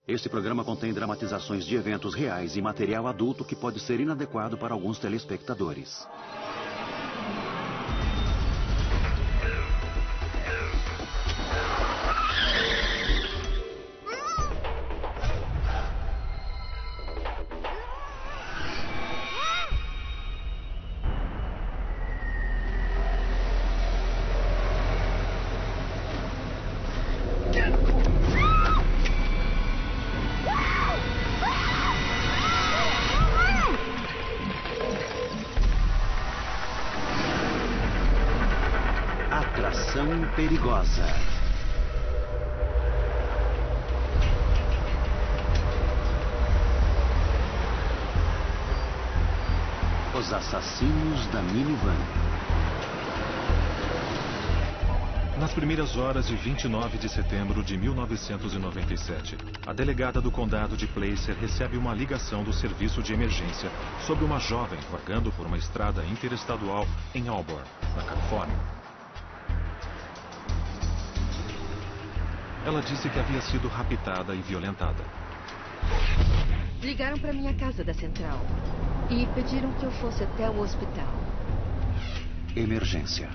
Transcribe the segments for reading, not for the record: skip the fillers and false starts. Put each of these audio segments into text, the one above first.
Este programa contém dramatizações de eventos reais e material adulto que pode ser inadequado para alguns telespectadores. Atração perigosa. Os assassinos da minivan. Nas primeiras horas de 29 de setembro de 1997, a delegada do condado de Placer recebe uma ligação do serviço de emergência sobre uma jovem vagando por uma estrada interestadual em Auburn, na Califórnia. Ela disse que havia sido raptada e violentada. Ligaram para minha casa da central e pediram que eu fosse até o hospital. Emergência.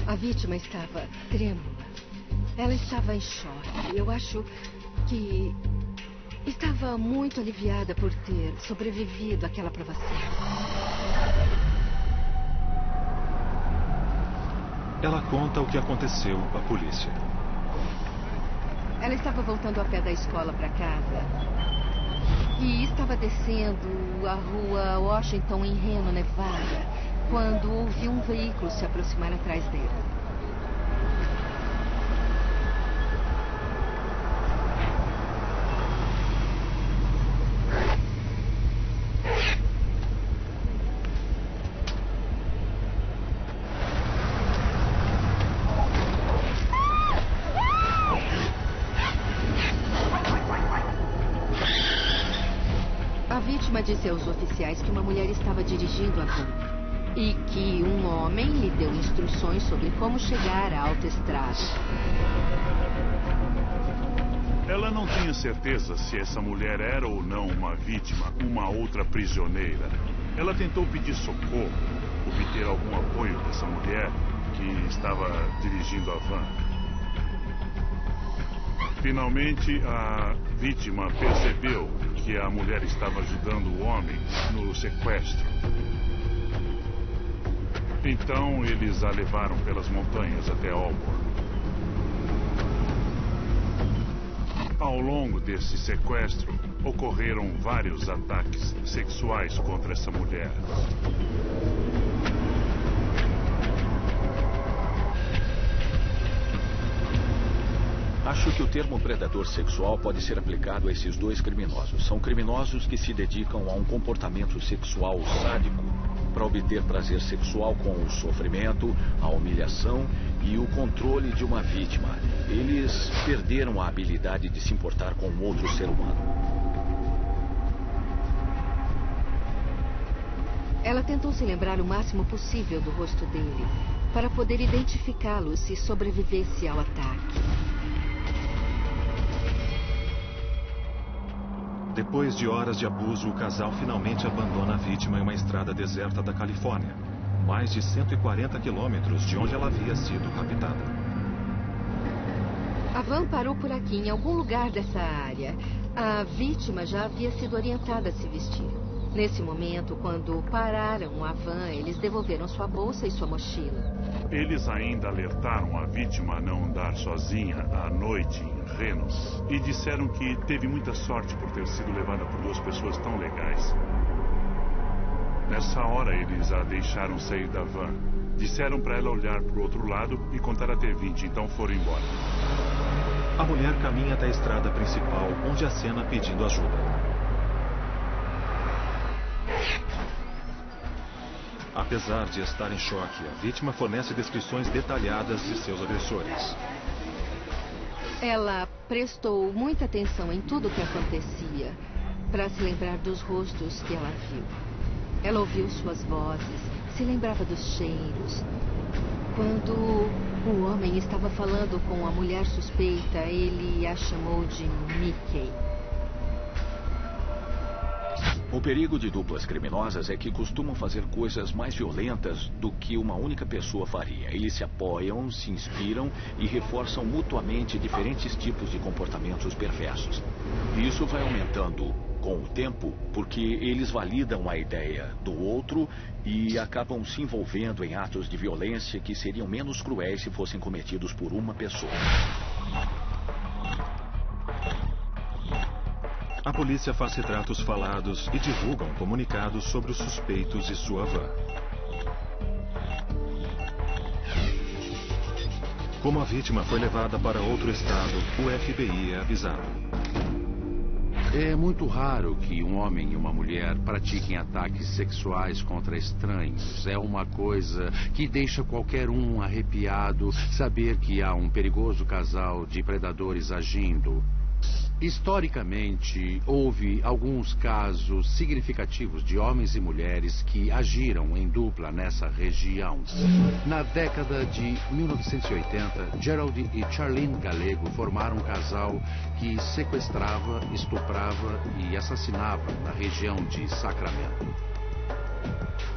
A vítima estava trêmula. Ela estava em choque. Eu acho que estava muito aliviada por ter sobrevivido àquela provação. Ela conta o que aconteceu à polícia. Ela estava voltando a pé da escola para casa e estava descendo a rua Washington em Reno, Nevada, quando ouviu um veículo se aproximar atrás dela. A vítima disse aos oficiais que uma mulher estava dirigindo a van e que um homem lhe deu instruções sobre como chegar à autoestrada. Ela não tinha certeza se essa mulher era ou não uma vítima, uma outra prisioneira. Ela tentou pedir socorro, obter algum apoio dessa mulher que estava dirigindo a van. Finalmente, a vítima percebeu que a mulher estava ajudando o homem no sequestro. Então, eles a levaram pelas montanhas até Auburn. Ao longo desse sequestro, ocorreram vários ataques sexuais contra essa mulher. Acho que o termo predador sexual pode ser aplicado a esses dois criminosos. São criminosos que se dedicam a um comportamento sexual sádico para obter prazer sexual com o sofrimento, a humilhação e o controle de uma vítima. Eles perderam a habilidade de se importar com outro ser humano. Ela tentou se lembrar o máximo possível do rosto dele, para poder identificá-lo se sobrevivesse ao ataque. Depois de horas de abuso, o casal finalmente abandona a vítima em uma estrada deserta da Califórnia, mais de 140 quilômetros de onde ela havia sido raptada. A van parou por aqui, em algum lugar dessa área. A vítima já havia sido orientada a se vestir. Nesse momento, quando pararam a van, eles devolveram sua bolsa e sua mochila. Eles ainda alertaram a vítima a não andar sozinha à noite em Reno e disseram que teve muita sorte por ter sido levada por duas pessoas tão legais. Nessa hora, eles a deixaram sair da van. Disseram para ela olhar para o outro lado e contar até 20, então foram embora. A mulher caminha até a estrada principal, onde acena pedindo ajuda. Apesar de estar em choque, a vítima fornece descrições detalhadas de seus agressores. Ela prestou muita atenção em tudo o que acontecia, para se lembrar dos rostos que ela viu. Ela ouviu suas vozes, se lembrava dos cheiros. Quando o homem estava falando com a mulher suspeita, ele a chamou de Mickey. O perigo de duplas criminosas é que costumam fazer coisas mais violentas do que uma única pessoa faria. Eles se apoiam, se inspiram e reforçam mutuamente diferentes tipos de comportamentos perversos. Isso vai aumentando com o tempo porque eles validam a ideia do outro e acabam se envolvendo em atos de violência que seriam menos cruéis se fossem cometidos por uma pessoa. A polícia faz retratos falados e divulga um comunicado sobre os suspeitos e sua van. Como a vítima foi levada para outro estado, o FBI é avisado. É muito raro que um homem e uma mulher pratiquem ataques sexuais contra estranhos. É uma coisa que deixa qualquer um arrepiado saber que há um perigoso casal de predadores agindo. Historicamente, houve alguns casos significativos de homens e mulheres que agiram em dupla nessa região. Na década de 1980, Gerald e Charlene Galego formaram um casal que sequestrava, estuprava e assassinava na região de Sacramento.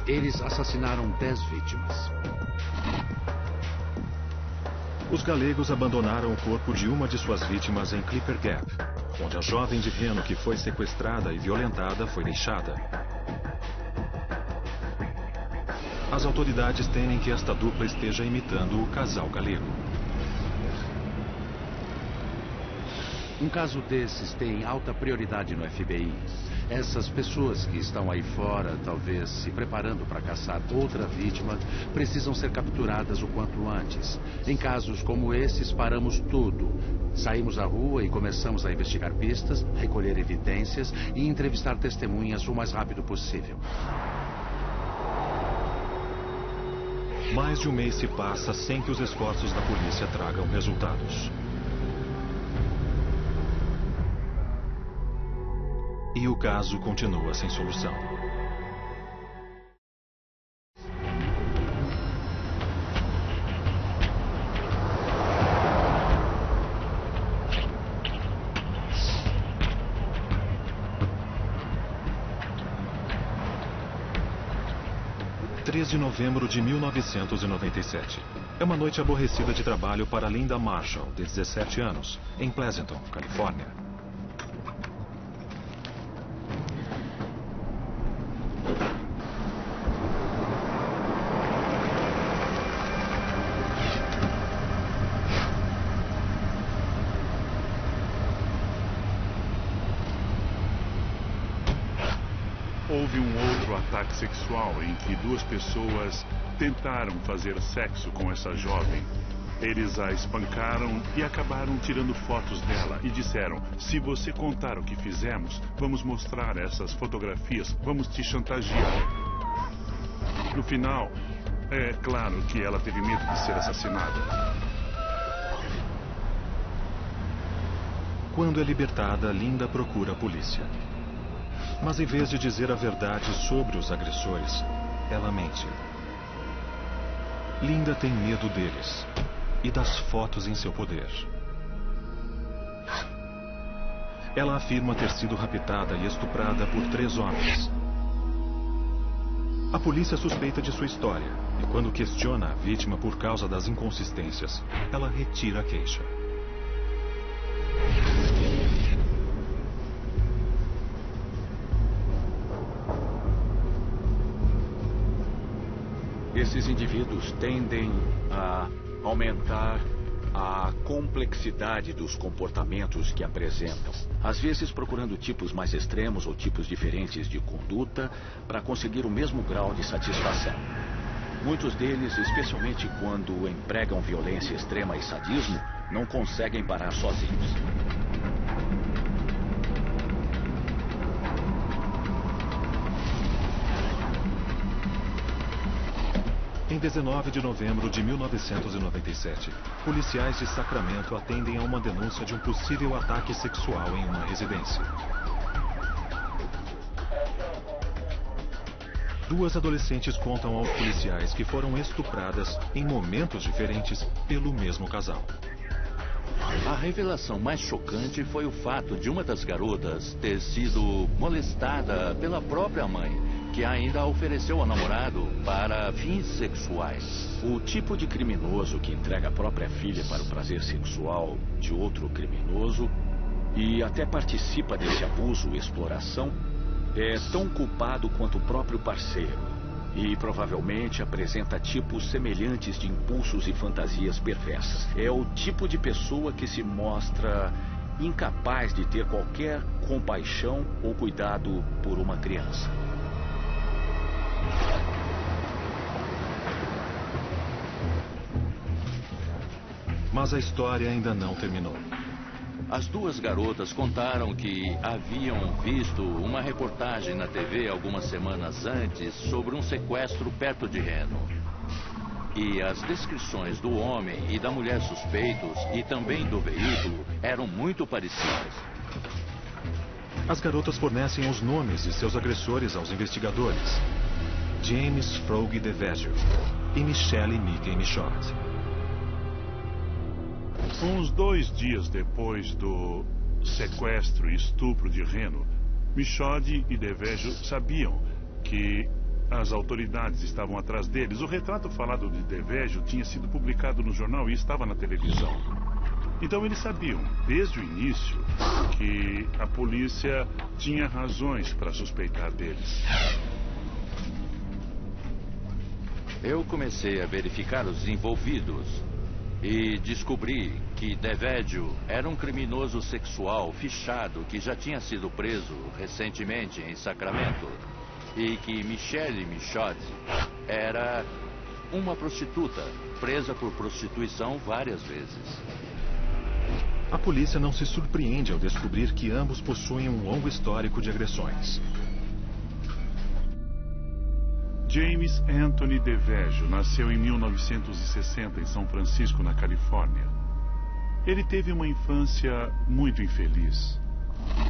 Eles assassinaram 10 vítimas. Os galegos abandonaram o corpo de uma de suas vítimas em Clipper Gap, onde a jovem de Reno que foi sequestrada e violentada foi deixada. As autoridades temem que esta dupla esteja imitando o casal galego. Um caso desses tem alta prioridade no FBI. Essas pessoas que estão aí fora, talvez se preparando para caçar outra vítima, precisam ser capturadas o quanto antes. Em casos como esses, paramos tudo. Saímos à rua e começamos a investigar pistas, recolher evidências e entrevistar testemunhas o mais rápido possível. Mais de um mês se passa sem que os esforços da polícia tragam resultados. E o caso continua sem solução. De novembro de 1997. É uma noite aborrecida de trabalho para Linda Marshall, de 17 anos, em Pleasanton, Califórnia. Houve um outro ataque sexual em que 2 pessoas tentaram fazer sexo com essa jovem. Eles a espancaram e acabaram tirando fotos dela e disseram: se você contar o que fizemos, vamos mostrar essas fotografias, vamos te chantagear. No final, é claro que ela teve medo de ser assassinada. Quando é libertada, Linda procura a polícia. Mas em vez de dizer a verdade sobre os agressores, ela mente. Linda tem medo deles e das fotos em seu poder. Ela afirma ter sido raptada e estuprada por 3 homens. A polícia suspeita de sua história e quando questiona a vítima por causa das inconsistências, ela retira a queixa. Esses indivíduos tendem a aumentar a complexidade dos comportamentos que apresentam, às vezes procurando tipos mais extremos ou tipos diferentes de conduta para conseguir o mesmo grau de satisfação. Muitos deles, especialmente quando empregam violência extrema e sadismo, não conseguem parar sozinhos. Em 19 de novembro de 1997, policiais de Sacramento atendem a uma denúncia de um possível ataque sexual em uma residência. 2 adolescentes contam aos policiais que foram estupradas em momentos diferentes pelo mesmo casal. A revelação mais chocante foi o fato de uma das garotas ter sido molestada pela própria mãe, que ainda a ofereceu ao namorado para fins sexuais. O tipo de criminoso que entrega a própria filha para o prazer sexual de outro criminoso e até participa desse abuso e exploração é tão culpado quanto o próprio parceiro. E provavelmente apresenta tipos semelhantes de impulsos e fantasias perversas. É o tipo de pessoa que se mostra incapaz de ter qualquer compaixão ou cuidado por uma criança. Mas a história ainda não terminou. As duas garotas contaram que haviam visto uma reportagem na TV algumas semanas antes sobre um sequestro perto de Reno. E as descrições do homem e da mulher suspeitos e também do veículo eram muito parecidas. As garotas fornecem os nomes de seus agressores aos investigadores: James Frog DeVegio e Michelle Mickey Michaud. Uns 2 dias depois do sequestro e estupro de Reno, Michaud e DeVegio sabiam que as autoridades estavam atrás deles. O retrato falado de DeVegio tinha sido publicado no jornal e estava na televisão. Então eles sabiam, desde o início, que a polícia tinha razões para suspeitar deles. Eu comecei a verificar os envolvidos e descobri que DeVegio era um criminoso sexual fichado que já tinha sido preso recentemente em Sacramento e que Michelle Michaud era uma prostituta presa por prostituição várias vezes. A polícia não se surpreende ao descobrir que ambos possuem um longo histórico de agressões. James Anthony DeVegio nasceu em 1960 em São Francisco, na Califórnia. Ele teve uma infância muito infeliz.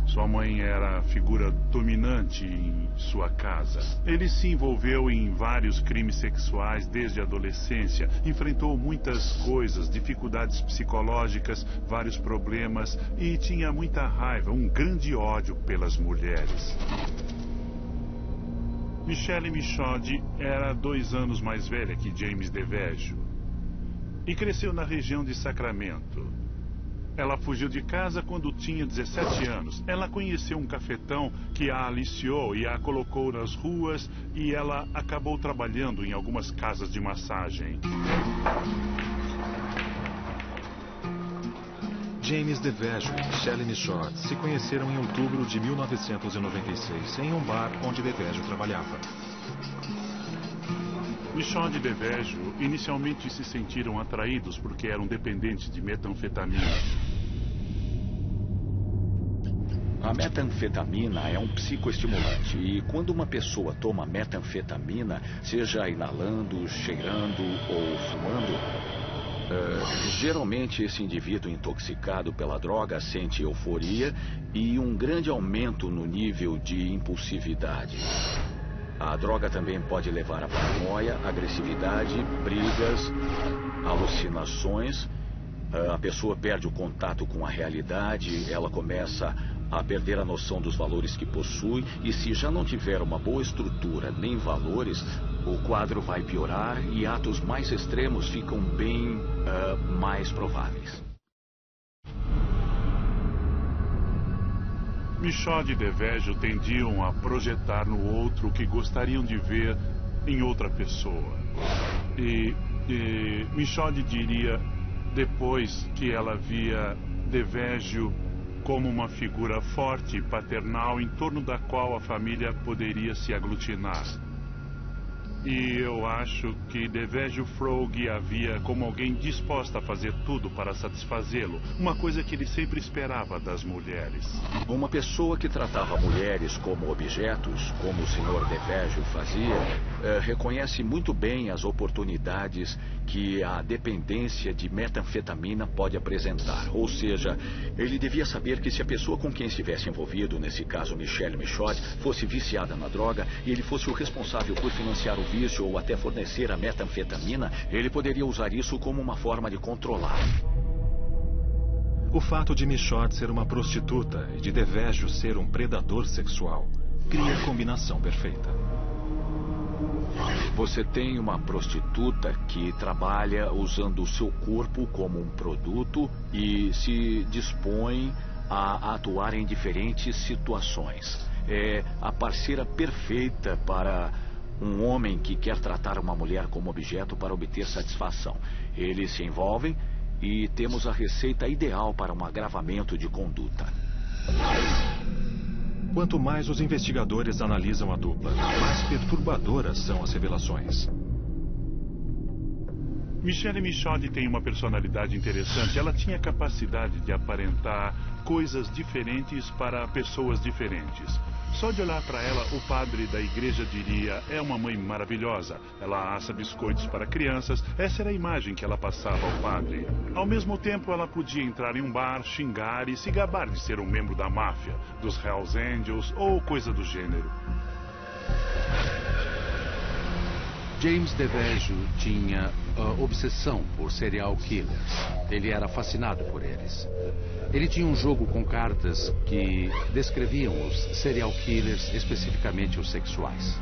Sua mãe era a figura dominante em sua casa. Ele se envolveu em vários crimes sexuais desde a adolescência. Enfrentou muitas coisas, dificuldades psicológicas, vários problemas e tinha muita raiva, um grande ódio pelas mulheres. Michelle Michaud era 2 anos mais velha que James DeVegio e cresceu na região de Sacramento. Ela fugiu de casa quando tinha 17 anos. Ela conheceu um cafetão que a aliciou e a colocou nas ruas e ela acabou trabalhando em algumas casas de massagem. James DeVegio e Michelle Michaud se conheceram em outubro de 1996 em um bar onde DeVegio trabalhava. Michaud e DeVegio inicialmente se sentiram atraídos porque eram dependentes de metanfetamina. A metanfetamina é um psicoestimulante e quando uma pessoa toma metanfetamina, seja inalando, cheirando ou fumando, geralmente esse indivíduo intoxicado pela droga sente euforia e um grande aumento no nível de impulsividade. A droga também pode levar a paranoia, agressividade, brigas, alucinações. A pessoa perde o contato com a realidade, ela começa a perder a noção dos valores que possui e se já não tiver uma boa estrutura nem valores, o quadro vai piorar e atos mais extremos ficam bem mais prováveis. Michaud e DeVegio tendiam a projetar no outro o que gostariam de ver em outra pessoa. E Michaud diria, depois que ela via DeVegio como uma figura forte e paternal em torno da qual a família poderia se aglutinar. E eu acho que DeVegio Frog a via como alguém disposta a fazer tudo para satisfazê-lo. Uma coisa que ele sempre esperava das mulheres. Uma pessoa que tratava mulheres como objetos, como o Sr. DeVegio fazia, reconhece muito bem as oportunidades que a dependência de metanfetamina pode apresentar. Ou seja, ele devia saber que se a pessoa com quem estivesse envolvido, nesse caso Michelle Michaud, fosse viciada na droga e ele fosse o responsável por financiar o vício ou até fornecer a metanfetamina, ele poderia usar isso como uma forma de controlar. O fato de Michaud ser uma prostituta e de DeVegio ser um predador sexual cria a combinação perfeita. Você tem uma prostituta que trabalha usando o seu corpo como um produto e se dispõe a atuar em diferentes situações. É a parceira perfeita para um homem que quer tratar uma mulher como objeto para obter satisfação. Eles se envolvem e temos a receita ideal para um agravamento de conduta. Quanto mais os investigadores analisam a dupla, mais perturbadoras são as revelações. Michelle Michaud tem uma personalidade interessante. Ela tinha capacidade de aparentar coisas diferentes para pessoas diferentes. Só de olhar para ela, o padre da igreja diria: é uma mãe maravilhosa. Ela assa biscoitos para crianças. Essa era a imagem que ela passava ao padre. Ao mesmo tempo, ela podia entrar em um bar, xingar e se gabar de ser um membro da máfia, dos Hells Angels ou coisa do gênero. James DeVegio tinha obsessão por serial killers. Ele era fascinado por eles. Ele tinha um jogo com cartas que descreviam os serial killers, especificamente os sexuais.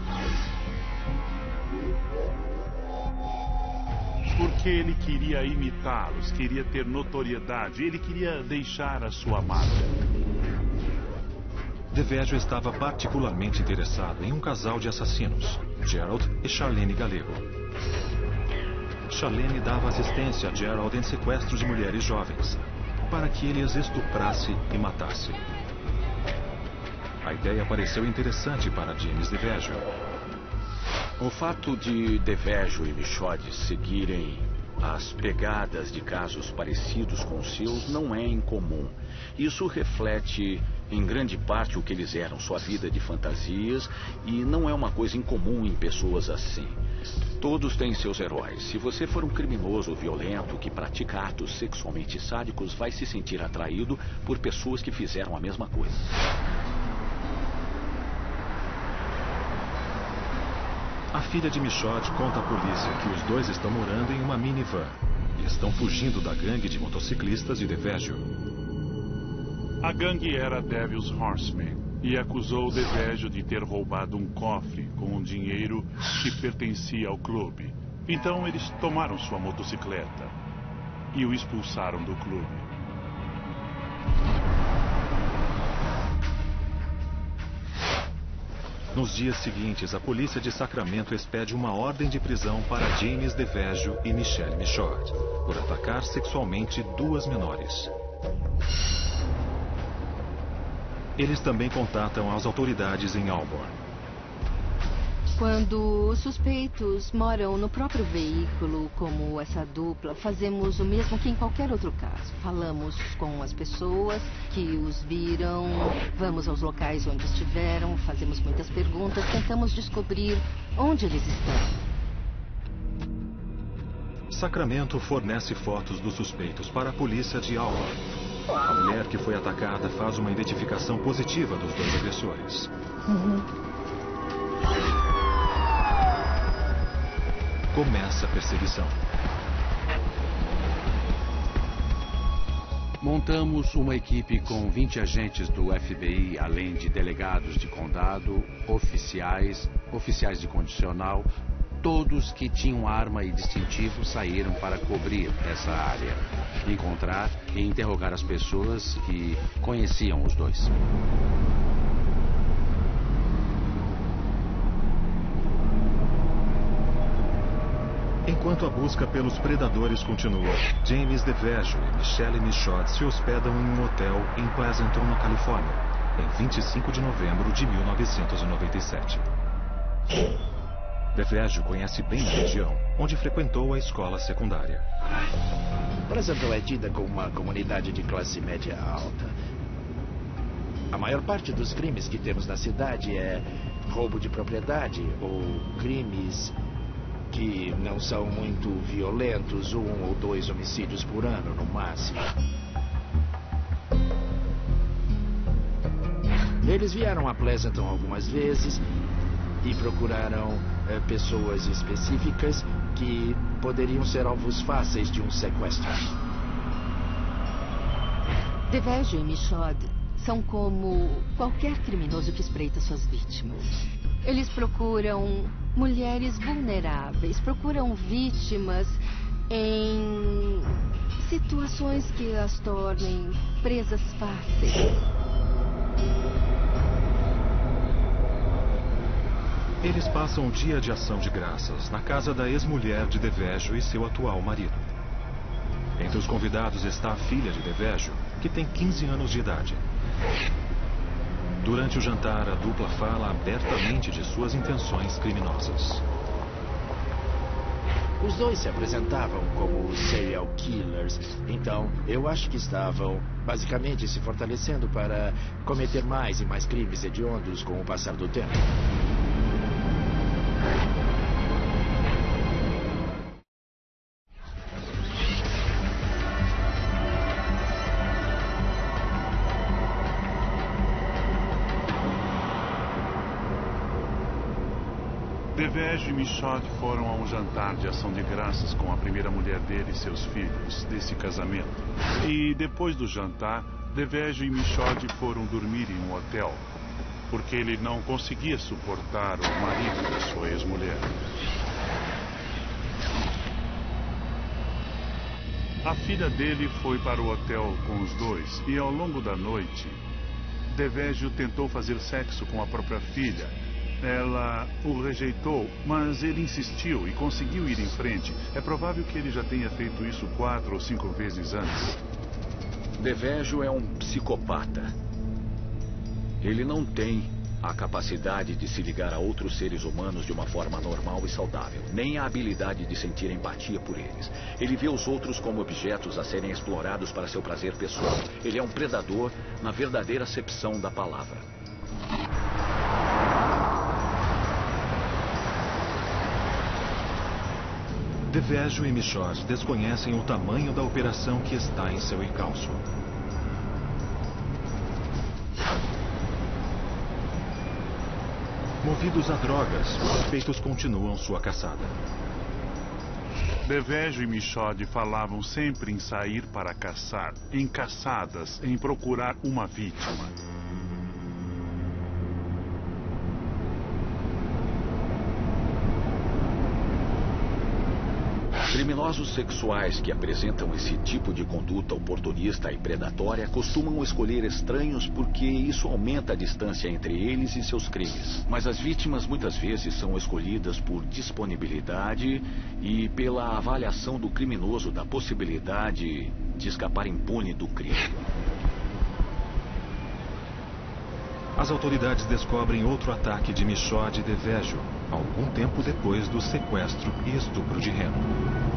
Porque ele queria imitá-los, queria ter notoriedade, ele queria deixar a sua marca. DeVegio estava particularmente interessado em um casal de assassinos, Gerald e Charlene Galego. Charlene dava assistência a Gerald em sequestros de mulheres jovens, para que ele as estuprasse e matasse. A ideia pareceu interessante para James DeVegio. O fato de DeVegio e Michaud seguirem as pegadas de casos parecidos com os seus não é incomum. Isso reflete, em grande parte, o que eles eram, sua vida de fantasias, e não é uma coisa incomum em pessoas assim. Todos têm seus heróis. Se você for um criminoso violento que pratica atos sexualmente sádicos, vai se sentir atraído por pessoas que fizeram a mesma coisa. A filha de Michaud conta à polícia que os dois estão morando em uma minivan e estão fugindo da gangue de motociclistas de DeVegio. A gangue era Devil's Horsemen e acusou DeVegio de ter roubado um cofre com um dinheiro que pertencia ao clube. Então eles tomaram sua motocicleta e o expulsaram do clube. Nos dias seguintes, a polícia de Sacramento expede uma ordem de prisão para James DeVegio e Michelle Michaud por atacar sexualmente duas menores. Eles também contatam as autoridades em Auburn. Quando os suspeitos moram no próprio veículo, como essa dupla, fazemos o mesmo que em qualquer outro caso. Falamos com as pessoas que os viram, vamos aos locais onde estiveram, fazemos muitas perguntas, tentamos descobrir onde eles estão. Sacramento fornece fotos dos suspeitos para a polícia de Auburn. A mulher que foi atacada faz uma identificação positiva dos dois agressores. Começa a perseguição. Montamos uma equipe com 20 agentes do FBI, além de delegados de condado, oficiais de condicional. Todos que tinham arma e distintivo saíram para cobrir essa área, encontrar e interrogar as pessoas que conheciam os dois. Enquanto a busca pelos predadores continua, James DeVegio e Michelle Michaud se hospedam em um hotel em Pleasanton, na Califórnia, em 25 de novembro de 1997. DeVegio conhece bem a região, onde frequentou a escola secundária. Pleasanton é tida como uma comunidade de classe média alta. A maior parte dos crimes que temos na cidade é roubo de propriedade ou crimes que não são muito violentos, 1 ou 2 homicídios por ano, no máximo. Eles vieram a Pleasanton algumas vezes e procuraram pessoas específicas que poderiam ser alvos fáceis de um sequestro. Devejo e Michaud são como qualquer criminoso que espreita suas vítimas. Eles procuram mulheres vulneráveis, procuram vítimas em situações que as tornem presas fáceis. Eles passam o dia de ação de graças na casa da ex-mulher de Devejo e seu atual marido. Entre os convidados está a filha de Devejo, que tem 15 anos de idade. Durante o jantar, a dupla fala abertamente de suas intenções criminosas. Os dois se apresentavam como serial killers, então eu acho que estavam basicamente se fortalecendo para cometer mais e mais crimes hediondos com o passar do tempo. Devejo e Michaud foram a um jantar de ação de graças com a primeira mulher dele e seus filhos, desse casamento. E depois do jantar, Devejo e Michaud foram dormir em um hotel, porque ele não conseguia suportar o marido de sua ex-mulher. A filha dele foi para o hotel com os dois e ao longo da noite, Devejo tentou fazer sexo com a própria filha. Ela o rejeitou, mas ele insistiu e conseguiu ir em frente. É provável que ele já tenha feito isso 4 ou 5 vezes antes. Devejo é um psicopata. Ele não tem a capacidade de se ligar a outros seres humanos de uma forma normal e saudável, nem a habilidade de sentir empatia por eles. Ele vê os outros como objetos a serem explorados para seu prazer pessoal. Ele é um predador na verdadeira acepção da palavra. Devejo e Michaud desconhecem o tamanho da operação que está em seu encalço. Movidos a drogas, os suspeitos continuam sua caçada. Devejo e Michaud falavam sempre em sair para caçar, em caçadas, em procurar uma vítima. Criminosos sexuais que apresentam esse tipo de conduta oportunista e predatória costumam escolher estranhos porque isso aumenta a distância entre eles e seus crimes. Mas as vítimas muitas vezes são escolhidas por disponibilidade e pela avaliação do criminoso da possibilidade de escapar impune do crime. As autoridades descobrem outro ataque de Michaud e Devejo, algum tempo depois do sequestro e estupro de Reno.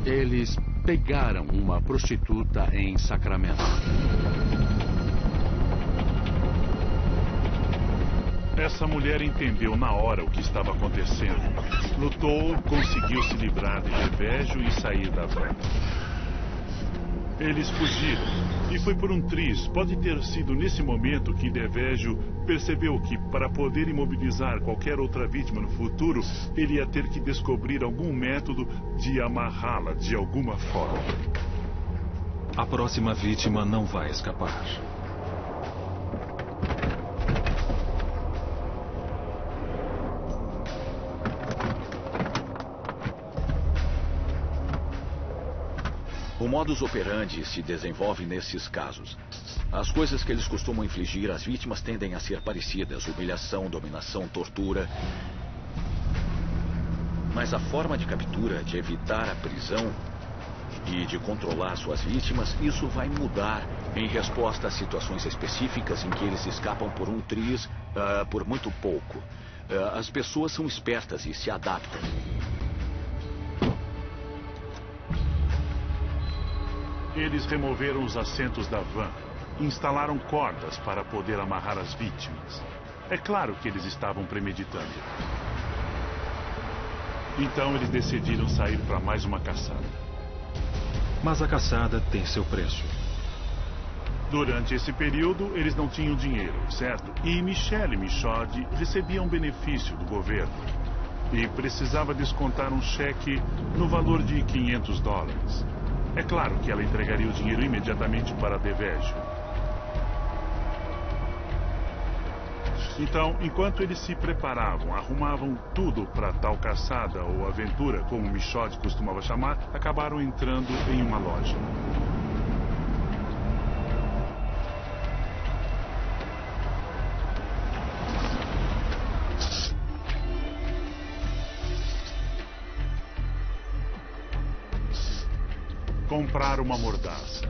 Eles pegaram uma prostituta em Sacramento. Essa mulher entendeu na hora o que estava acontecendo. Lutou, conseguiu se livrar de Devejo e sair da van. Eles fugiram e foi por um triz. Pode ter sido nesse momento que Devejo percebeu que, para poder imobilizar qualquer outra vítima no futuro, ele ia ter que descobrir algum método de amarrá-la de alguma forma. A próxima vítima não vai escapar. O modus operandi se desenvolve nesses casos. As coisas que eles costumam infligir às vítimas tendem a ser parecidas: humilhação, dominação, tortura. Mas a forma de captura, de evitar a prisão e de controlar suas vítimas, isso vai mudar em resposta a situações específicas em que eles escapam por um triz, por muito pouco. As pessoas são espertas e se adaptam. Eles removeram os assentos da van, instalaram cordas para poder amarrar as vítimas. É claro que eles estavam premeditando. Então eles decidiram sair para mais uma caçada. Mas a caçada tem seu preço. Durante esse período, eles não tinham dinheiro, certo? E Michelle Michaud recebia um benefício do governo. E precisava descontar um cheque no valor de $500. É claro que ela entregaria o dinheiro imediatamente para Devejo. Então, enquanto eles se preparavam, arrumavam tudo para tal caçada ou aventura, como Michaud costumava chamar, acabaram entrando em uma loja. Comprar uma mordaça.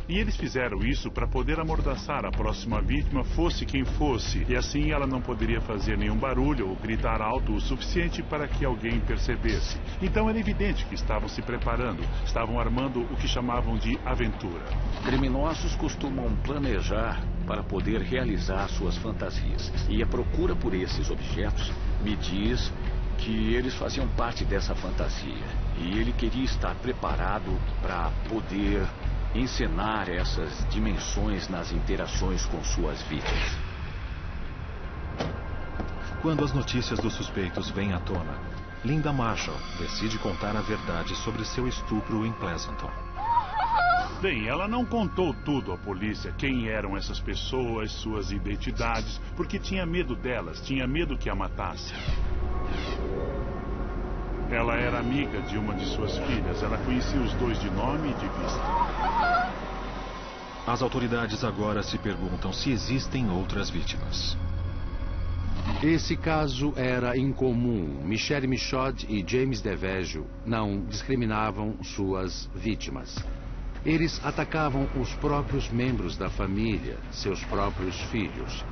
E eles fizeram isso para poder amordaçar a próxima vítima, fosse quem fosse, e assim ela não poderia fazer nenhum barulho ou gritar alto o suficiente para que alguém percebesse. Então era evidente que estavam se preparando, estavam armando o que chamavam de aventura. Criminosos costumam planejar para poder realizar suas fantasias. E a procura por esses objetos me diz que eles faziam parte dessa fantasia. E ele queria estar preparado para poder encenar essas dimensões nas interações com suas vítimas. Quando as notícias dos suspeitos vêm à tona, Linda Marshall decide contar a verdade sobre seu estupro em Pleasanton. Bem, ela não contou tudo à polícia, quem eram essas pessoas, suas identidades, porque tinha medo delas, tinha medo que a matassem. Ela era amiga de uma de suas filhas. Ela conhecia os dois de nome e de vista. As autoridades agora se perguntam se existem outras vítimas. Esse caso era incomum. Michelle Michaud e James Devejo não discriminavam suas vítimas. Eles atacavam os próprios membros da família, seus próprios filhos.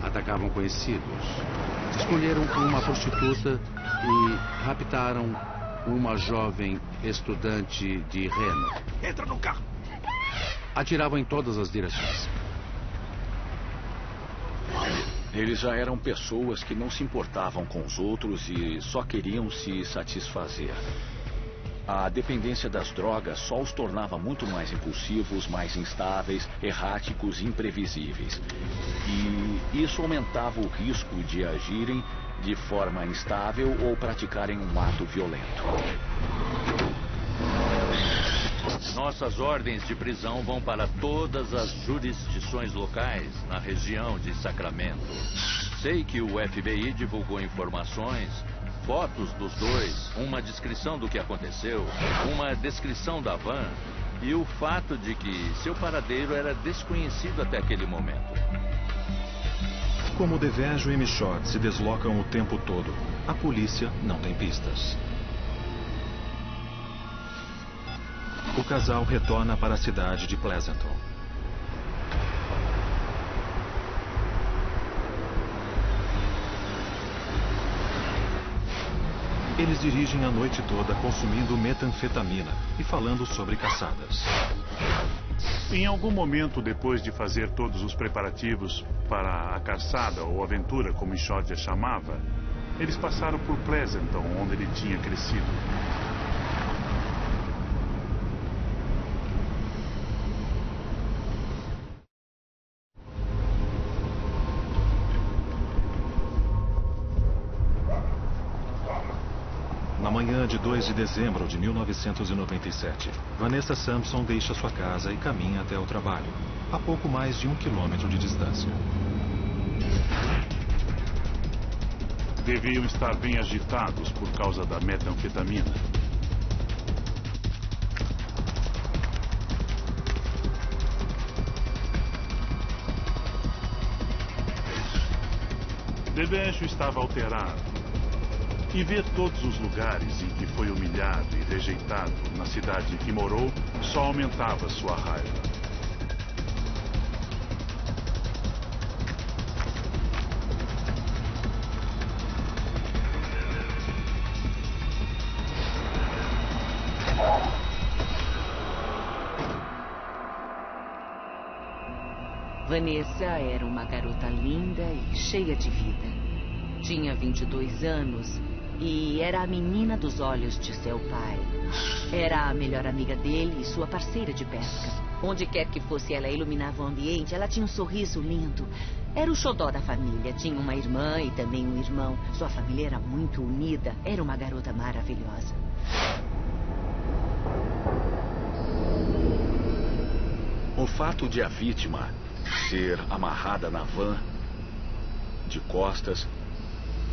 Atacavam conhecidos. Escolheram uma prostituta e raptaram uma jovem estudante de Reno. Entra no carro! Atiravam em todas as direções. Eles já eram pessoas que não se importavam com os outros e só queriam se satisfazer. A dependência das drogas só os tornava muito mais impulsivos, mais instáveis, erráticos e imprevisíveis. E isso aumentava o risco de agirem de forma instável ou praticarem um ato violento. Nossas ordens de prisão vão para todas as jurisdições locais na região de Sacramento. Sei que o FBI divulgou informações, fotos dos dois, uma descrição do que aconteceu, uma descrição da van e o fato de que seu paradeiro era desconhecido até aquele momento. Como Devejo e Michaud se deslocam o tempo todo, a polícia não tem pistas. O casal retorna para a cidade de Pleasanton. Eles dirigem a noite toda consumindo metanfetamina e falando sobre caçadas. Em algum momento, depois de fazer todos os preparativos para a caçada ou aventura, como Michaud a chamava, eles passaram por Pleasanton, onde ele tinha crescido. Na manhã de 2 de dezembro de 1997, Vanessa Sampson deixa sua casa e caminha até o trabalho, a pouco mais de 1 quilômetro de distância. Deviam estar bem agitados por causa da metanfetamina. Devejo estava alterado. E ver todos os lugares em que foi humilhado e rejeitado na cidade em que morou só aumentava sua raiva. Vanessa era uma garota linda e cheia de vida. Tinha 22 anos e era a menina dos olhos de seu pai. Era a melhor amiga dele e sua parceira de pesca. Onde quer que fosse, ela iluminava o ambiente. Ela tinha um sorriso lindo. Era o xodó da família. Tinha uma irmã e também um irmão. Sua família era muito unida. Era uma garota maravilhosa. O fato de a vítima ser amarrada na van, de costas,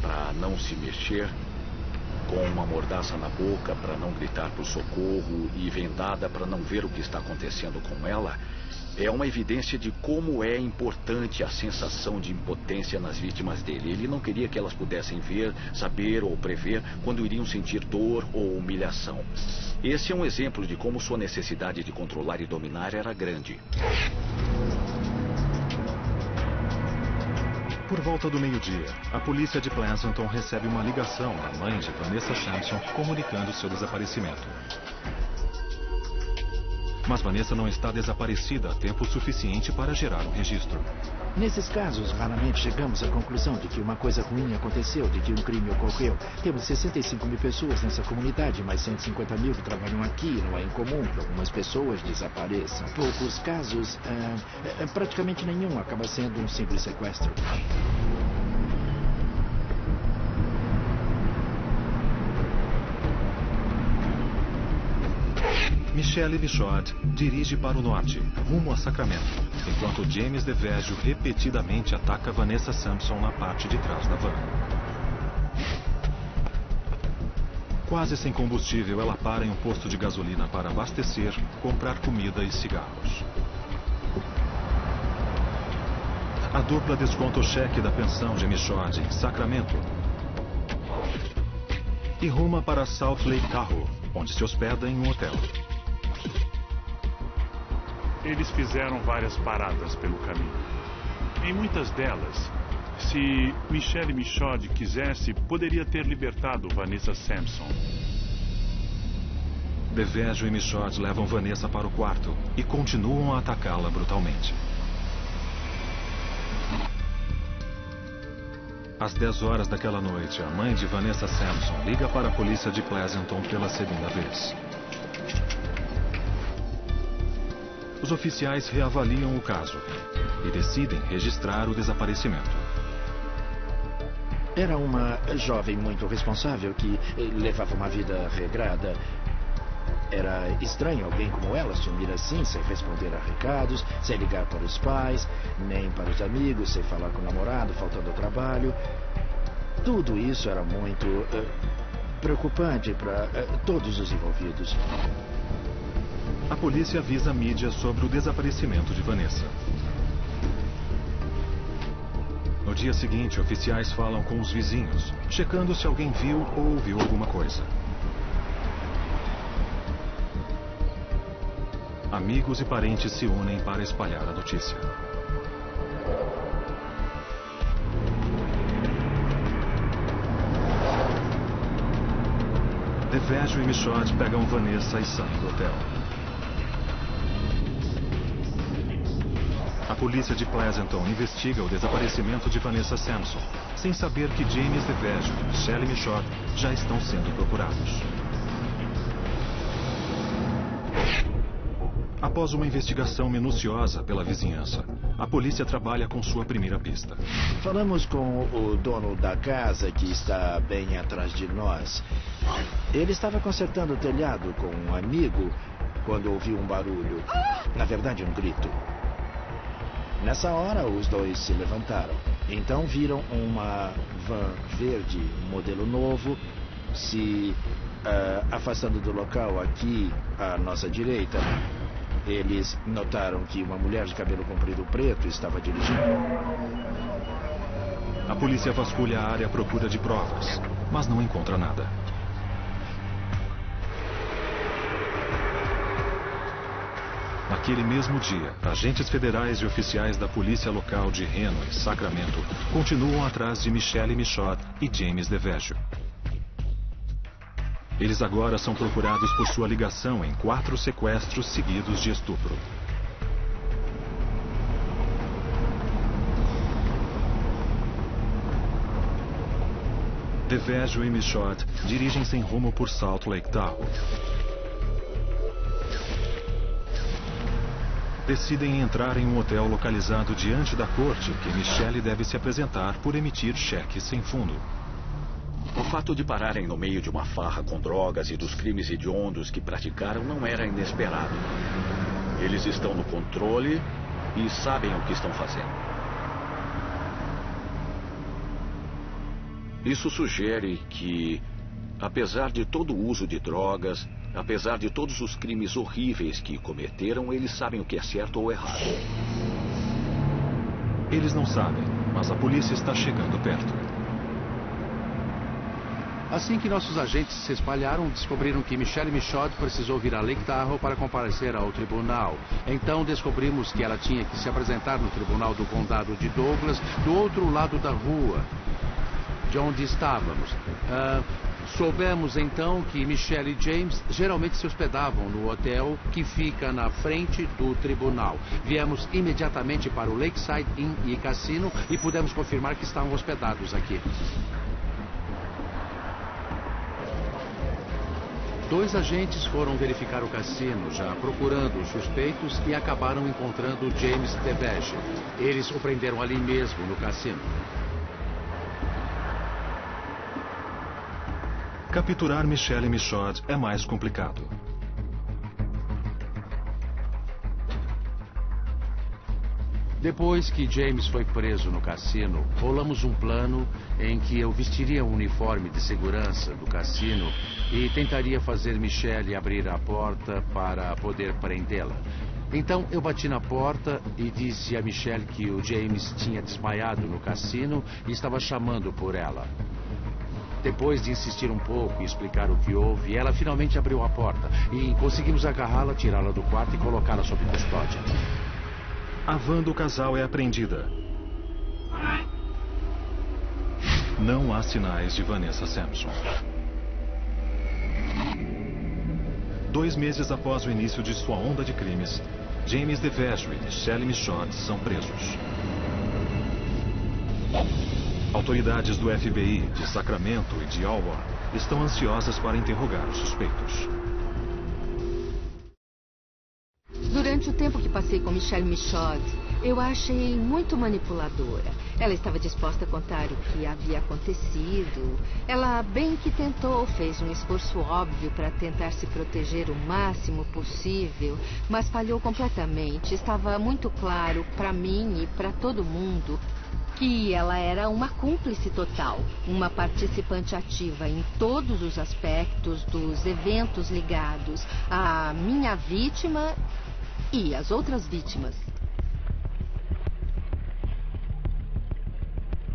para não se mexer, com uma mordaça na boca para não gritar por socorro e vendada para não ver o que está acontecendo com ela, é uma evidência de como é importante a sensação de impotência nas vítimas dele. Ele não queria que elas pudessem ver, saber ou prever quando iriam sentir dor ou humilhação. Esse é um exemplo de como sua necessidade de controlar e dominar era grande. Por volta do meio-dia, a polícia de Pleasanton recebe uma ligação da mãe de Vanessa Sampson comunicando seu desaparecimento. Mas Vanessa não está desaparecida há tempo suficiente para gerar um registro. Nesses casos, raramente chegamos à conclusão de que uma coisa ruim aconteceu, de que um crime ocorreu. Temos 65 mil pessoas nessa comunidade, mas 150 mil que trabalham aqui. Não é incomum que algumas pessoas desapareçam. Poucos casos, praticamente nenhum, acaba sendo um simples sequestro. Michelle Michaud dirige para o norte, rumo a Sacramento, enquanto James DeVeggio repetidamente ataca Vanessa Sampson na parte de trás da van. Quase sem combustível, ela para em um posto de gasolina para abastecer, comprar comida e cigarros. A dupla desconta o cheque da pensão de Michaud em Sacramento e ruma para South Lake Tahoe, onde se hospeda em um hotel. Eles fizeram várias paradas pelo caminho. Em muitas delas, se Michelle Michaud quisesse, poderia ter libertado Vanessa Sampson. DeVeggio e Michaud levam Vanessa para o quarto e continuam a atacá-la brutalmente. Às 10 horas daquela noite, a mãe de Vanessa Sampson liga para a polícia de Pleasanton pela segunda vez. Os oficiais reavaliam o caso e decidem registrar o desaparecimento. Era uma jovem muito responsável que levava uma vida regrada. Era estranho alguém como ela sumir assim, sem responder a recados, sem ligar para os pais, nem para os amigos, sem falar com o namorado, faltando ao trabalho. Tudo isso era muito preocupante para todos os envolvidos. A polícia avisa a mídia sobre o desaparecimento de Vanessa. No dia seguinte, oficiais falam com os vizinhos, checando se alguém viu ou ouviu alguma coisa. Amigos e parentes se unem para espalhar a notícia. DeVeggio e Michaud pegam Vanessa e saem do hotel. A polícia de Pleasanton investiga o desaparecimento de Vanessa Sampson, sem saber que James DeVeggio e Michelle Michaud já estão sendo procurados. Após uma investigação minuciosa pela vizinhança, a polícia trabalha com sua primeira pista. Falamos com o dono da casa que está bem atrás de nós. Ele estava consertando o telhado com um amigo quando ouviu um barulho. Na verdade, um grito. Nessa hora, os dois se levantaram. Então viram uma van verde, modelo novo, se afastando do local aqui à nossa direita. Eles notaram que uma mulher de cabelo comprido preto estava dirigindo. A polícia vasculha a área à procura de provas, mas não encontra nada. Naquele mesmo dia, agentes federais e oficiais da polícia local de Reno e Sacramento continuam atrás de Michelle Michaud e James DeVeggio. Eles agora são procurados por sua ligação em 4 sequestros seguidos de estupro. DeVegio e Michaud dirigem sem rumo por Salt Lake Tahoe. Decidem entrar em um hotel localizado diante da corte que Michelle deve se apresentar por emitir cheques sem fundo. O fato de pararem no meio de uma farra com drogas e dos crimes hediondos que praticaram não era inesperado. Eles estão no controle e sabem o que estão fazendo. Isso sugere que, apesar de todo o uso de drogas, apesar de todos os crimes horríveis que cometeram, eles sabem o que é certo ou errado. Eles não sabem, mas a polícia está chegando perto. Assim que nossos agentes se espalharam, descobriram que Michelle Michaud precisou vir a Lake Tahoe para comparecer ao tribunal. Então descobrimos que ela tinha que se apresentar no tribunal do condado de Douglas, do outro lado da rua de onde estávamos. Soubemos então que Michelle e James geralmente se hospedavam no hotel que fica na frente do tribunal. Viemos imediatamente para o Lakeside Inn e Cassino e pudemos confirmar que estavam hospedados aqui. 2 agentes foram verificar o cassino, já procurando os suspeitos, e acabaram encontrando James DeVegio. Eles o prenderam ali mesmo, no cassino. Capturar Michelle Michaud é mais complicado. Depois que James foi preso no cassino, bolamos um plano em que eu vestiria um uniforme de segurança do cassino e tentaria fazer Michelle abrir a porta para poder prendê-la. Então eu bati na porta e disse a Michelle que o James tinha desmaiado no cassino e estava chamando por ela. Depois de insistir um pouco e explicar o que houve, ela finalmente abriu a porta e conseguimos agarrá-la, tirá-la do quarto e colocá-la sob custódia. A van do casal é apreendida. Não há sinais de Vanessa Sampson. 2 meses após o início de sua onda de crimes, James DeVegio e Michelle Michaud são presos. Autoridades do FBI de Sacramento e de Alborn estão ansiosas para interrogar os suspeitos. Durante o tempo que passei com Michelle Michaud, eu a achei muito manipuladora. Ela estava disposta a contar o que havia acontecido. Ela bem que tentou, fez um esforço óbvio para tentar se proteger o máximo possível, mas falhou completamente. Estava muito claro para mim e para todo mundo que ela era uma cúmplice total, uma participante ativa em todos os aspectos dos eventos ligados à minha vítima e às outras vítimas.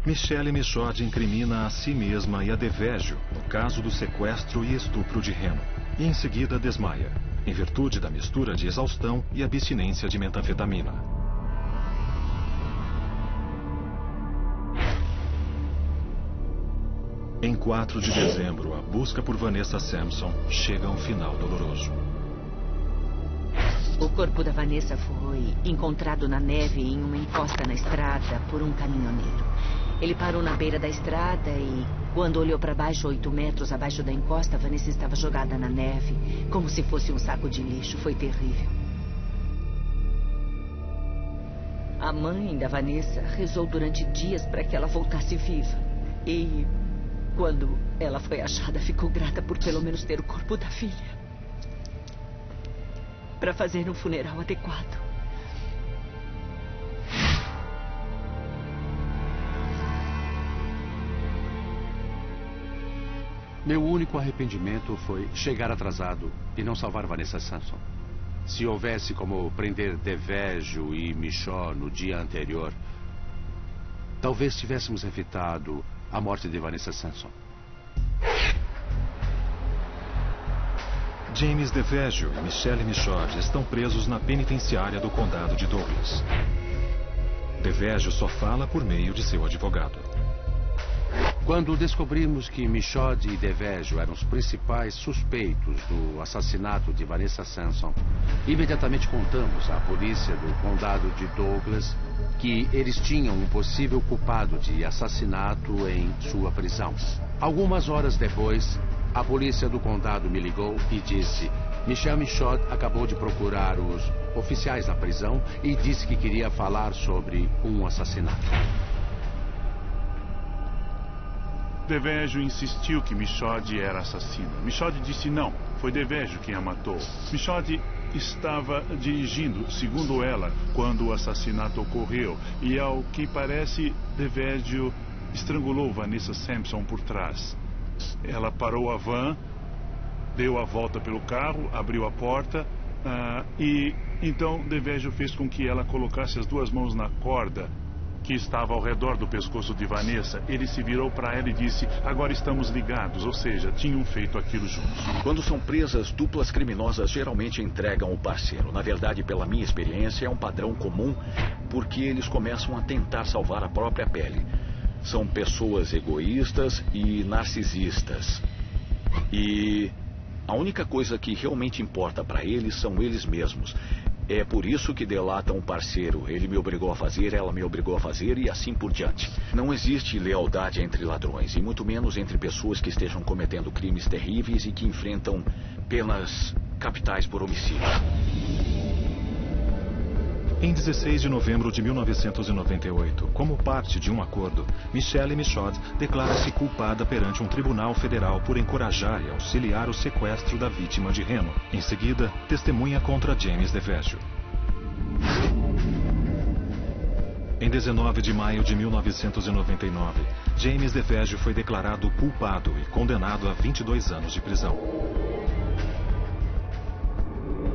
Michelle Michaud incrimina a si mesma e a DeVegio no caso do sequestro e estupro de Reno. E em seguida desmaia, em virtude da mistura de exaustão e abstinência de metanfetamina. Em 4 de dezembro, a busca por Vanessa Sampson chega a um final doloroso. O corpo da Vanessa foi encontrado na neve em uma encosta na estrada por um caminhoneiro. Ele parou na beira da estrada e, quando olhou para baixo, 8 metros abaixo da encosta, Vanessa estava jogada na neve, como se fosse um saco de lixo. Foi terrível. A mãe da Vanessa rezou durante dias para que ela voltasse viva. E, quando ela foi achada, ficou grata por pelo menos ter o corpo da filha para fazer um funeral adequado. Meu único arrependimento foi chegar atrasado e não salvar Vanessa Sampson. Se houvesse como prender DeVegio e Michaud no dia anterior, talvez tivéssemos evitado a morte de Vanessa Sampson. James DeVegio e Michelle Michaud estão presos na penitenciária do condado de Douglas. DeVegio só fala por meio de seu advogado. Quando descobrimos que Michaud e DeVegio eram os principais suspeitos do assassinato de Vanessa Sampson, imediatamente contamos à polícia do condado de Douglas que eles tinham um possível culpado de assassinato em sua prisão. Algumas horas depois, a polícia do condado me ligou e disse: Michel Michaud acabou de procurar os oficiais da prisão e disse que queria falar sobre um assassinato. Devejo insistiu que Michaud era assassina. Michaud disse não, foi Devejo quem a matou. Michaud estava dirigindo, segundo ela, quando o assassinato ocorreu. E ao que parece, Devejo estrangulou Vanessa Sampson por trás. Ela parou a van, deu a volta pelo carro, abriu a porta e então Devejo fez com que ela colocasse as duas mãos na corda que estava ao redor do pescoço de Vanessa. Ele se virou para ela e disse: agora estamos ligados, ou seja, tinham feito aquilo juntos. Quando são presas, duplas criminosas geralmente entregam o parceiro. Na verdade, pela minha experiência, é um padrão comum porque eles começam a tentar salvar a própria pele. São pessoas egoístas e narcisistas. E a única coisa que realmente importa para eles são eles mesmos. É por isso que delatam o parceiro. Ele me obrigou a fazer, ela me obrigou a fazer e assim por diante. Não existe lealdade entre ladrões, e muito menos entre pessoas que estejam cometendo crimes terríveis e que enfrentam penas capitais por homicídio. Em 16 de novembro de 1998, como parte de um acordo, Michelle Michaud declara-se culpada perante um tribunal federal por encorajar e auxiliar o sequestro da vítima de Reno. Em seguida, testemunha contra James Devejo. Em 19 de maio de 1999, James Devejo foi declarado culpado e condenado a 22 anos de prisão.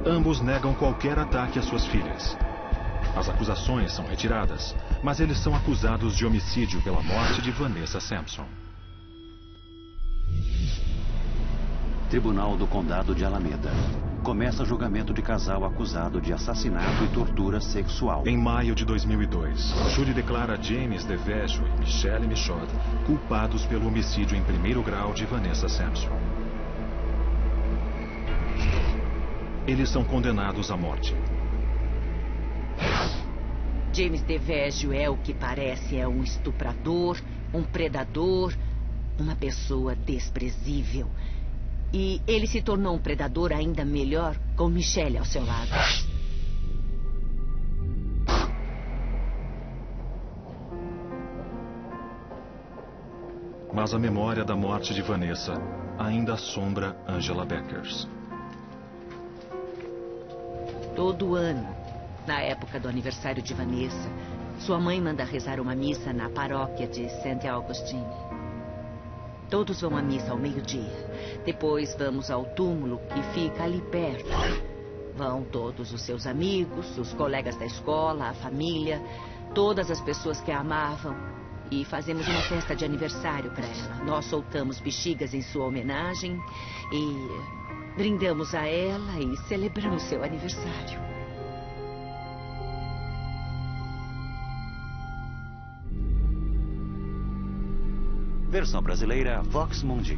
Ambos negam qualquer ataque às suas filhas. As acusações são retiradas, mas eles são acusados de homicídio pela morte de Vanessa Sampson. Tribunal do Condado de Alameda. Começa julgamento de casal acusado de assassinato e tortura sexual. Em maio de 2002, o júri declara James Devejo e Michelle Michaud culpados pelo homicídio em primeiro grau de Vanessa Sampson. Eles são condenados à morte. James Devejo é o que parece, é um estuprador, um predador, uma pessoa desprezível. E ele se tornou um predador ainda melhor com Michelle ao seu lado. Mas a memória da morte de Vanessa ainda assombra Angela Beckers. Todo ano, na época do aniversário de Vanessa, sua mãe manda rezar uma missa na paróquia de St. Augustine. Todos vão à missa ao meio-dia. Depois vamos ao túmulo que fica ali perto. Vão todos os seus amigos, os colegas da escola, a família, todas as pessoas que a amavam. E fazemos uma festa de aniversário para ela. Nós soltamos bexigas em sua homenagem e brindamos a ela e celebramos seu aniversário. Versão brasileira Vox Mundi.